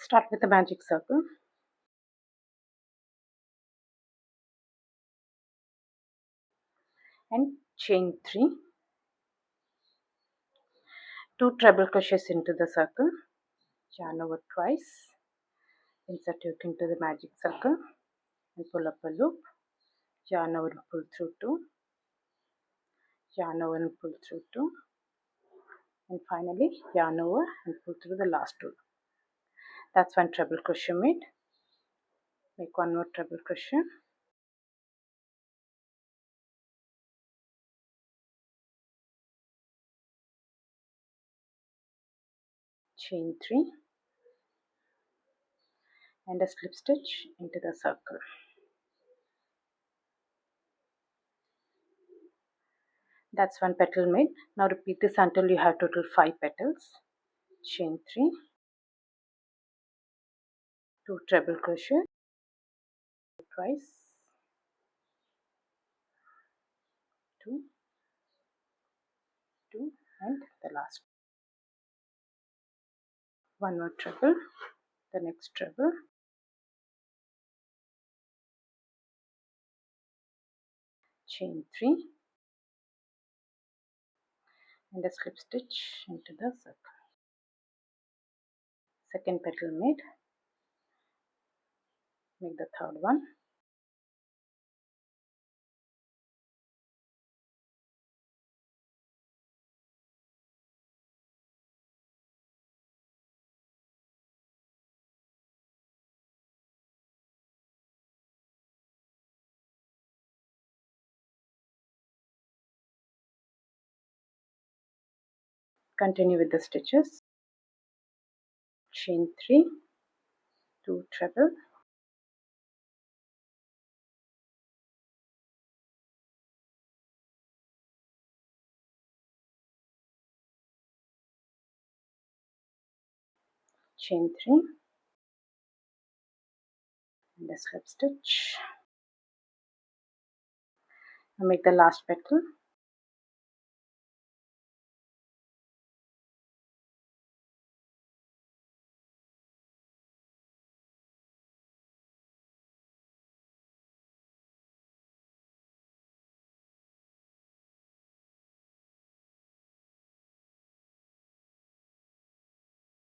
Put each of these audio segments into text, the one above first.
Start with a magic circle and chain 3, 2 treble crochets into the circle, yarn over twice, insert hook into the magic circle and pull up a loop, yarn over and pull through 2, yarn over and pull through 2, and finally yarn over and pull through the last 2. That's one treble crochet made. Make one more treble crochet, chain 3 and a slip stitch into the circle. That's one petal made. Now repeat this until you have total 5 petals. Chain 3, 2 treble crochet twice, 2, 2 and the last. One more treble, the next treble, chain 3 and a slip stitch into the circle. Second petal made. Make the third one. Continue with the stitches. Chain 3, 2 treble, chain 3 and a slip stitch. Now make the last petal.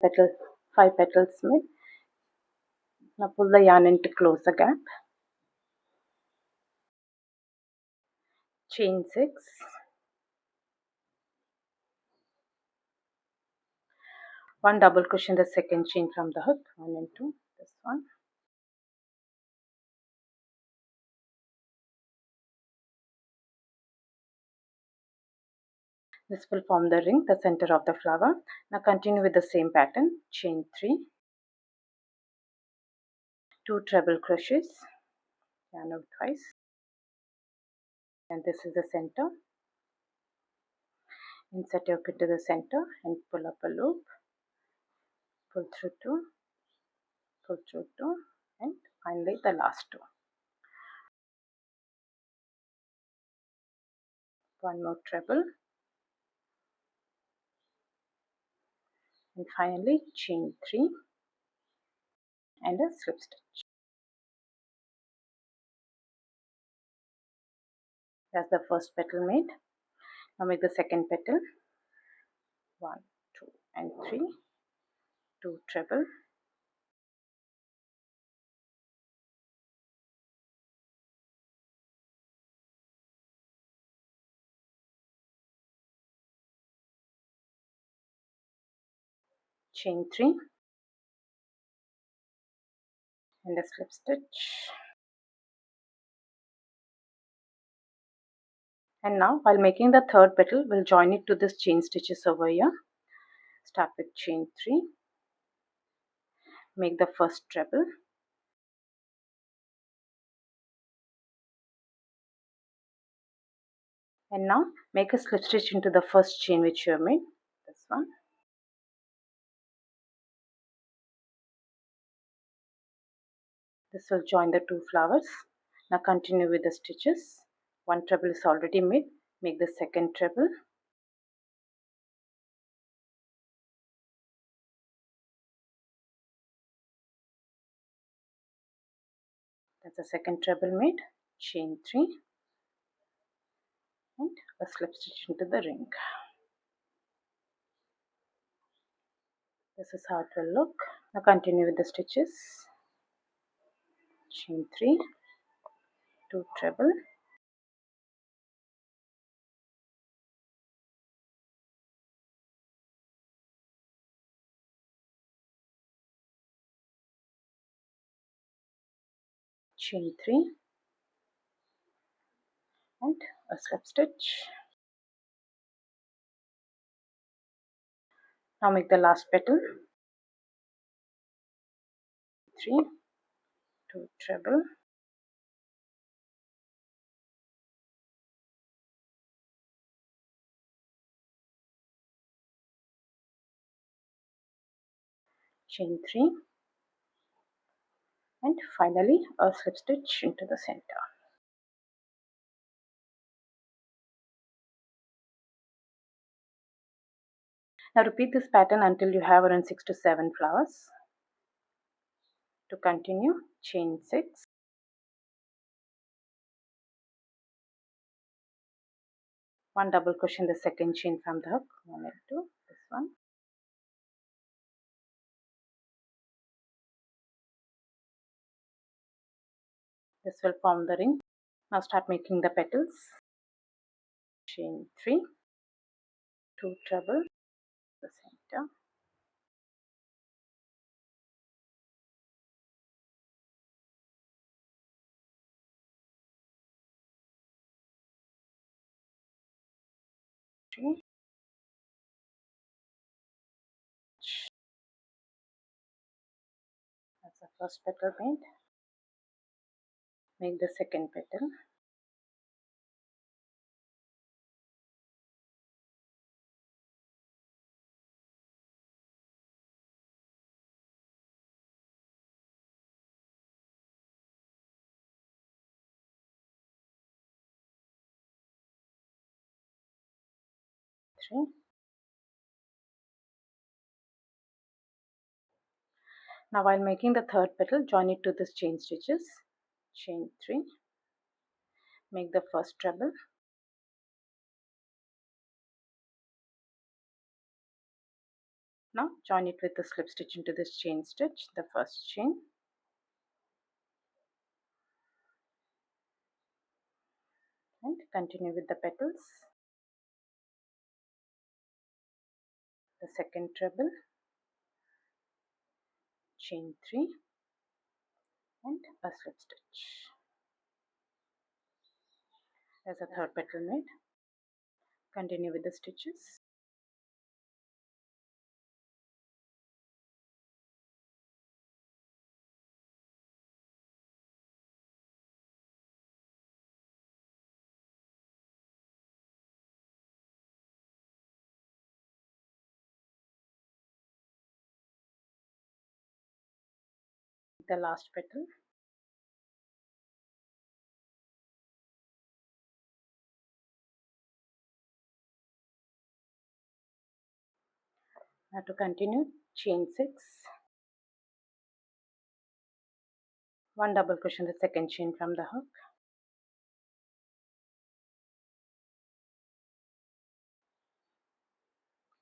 Petal, 5 petals made. Now pull the yarn in to close the gap. Chain 6, one double crochet in the second chain from the hook, 1 and 2, this one. This will form the ring, the center of the flower. Now continue with the same pattern. Chain 3, 2 treble crochets, yarn over twice, and this is the center. Insert your hook into the center and pull up a loop, pull through 2, pull through 2, and finally the last 2. One more treble, and finally chain 3 and a slip stitch. That's the first petal made. Now make the second petal. 1, 2 and 3, 2 treble, chain 3 and a slip stitch. And now while making the third petal, we'll join it to this chain stitches over here. Start with chain 3, make the first treble, and now make a slip stitch into the first chain which you have made, this one. This will join the 2 flowers. Now continue with the stitches. One treble is already made. Make the second treble, That's the second treble made. Chain 3 and a slip stitch into the ring. This is how it will look. Now continue with the stitches. Chain 3, 2 treble, chain 3 and a slip stitch. Now make the last petal. 3, 2 treble, chain 3 and finally a slip stitch into the center. Now repeat this pattern until you have around 6 to 7 flowers. To continue, chain 6, 1 double crochet in the second chain from the hook, 1 and 2, this one. This will form the ring. Now start making the petals. Chain 3, 2 treble, the center, chain, that's the first petal made. Make the second petal. Now while making the third petal, join it to this chain stitches. Chain 3, make the first treble, now join it with the slip stitch into this chain stitch, the first chain, and continue with the petals, the second treble, chain 3 and a slip stitch. There's a third petal made. Continue with the stitches. The last petal. Now to continue, chain 6, 1 double crochet in the second chain from the hook,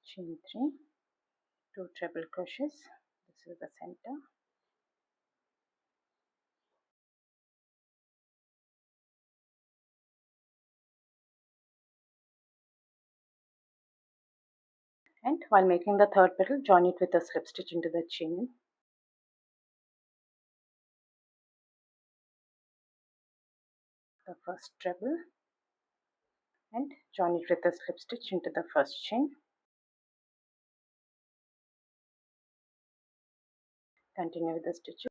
chain 3, 2 treble crochets, this is the center, and while making the third petal, join it with a slip stitch into the chain, the first treble, and join it with a slip stitch into the first chain. Continue with the stitches.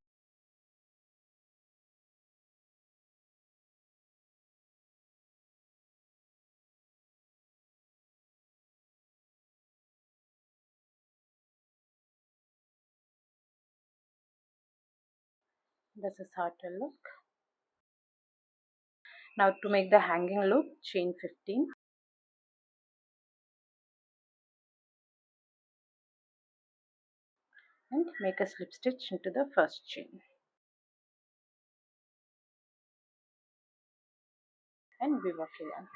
This is how it will look. Now to make the hanging loop, chain 15, and make a slip stitch into the first chain. and weave off your yarn.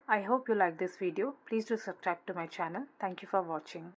I hope you like this video. Please do subscribe to my channel. Thank you for watching.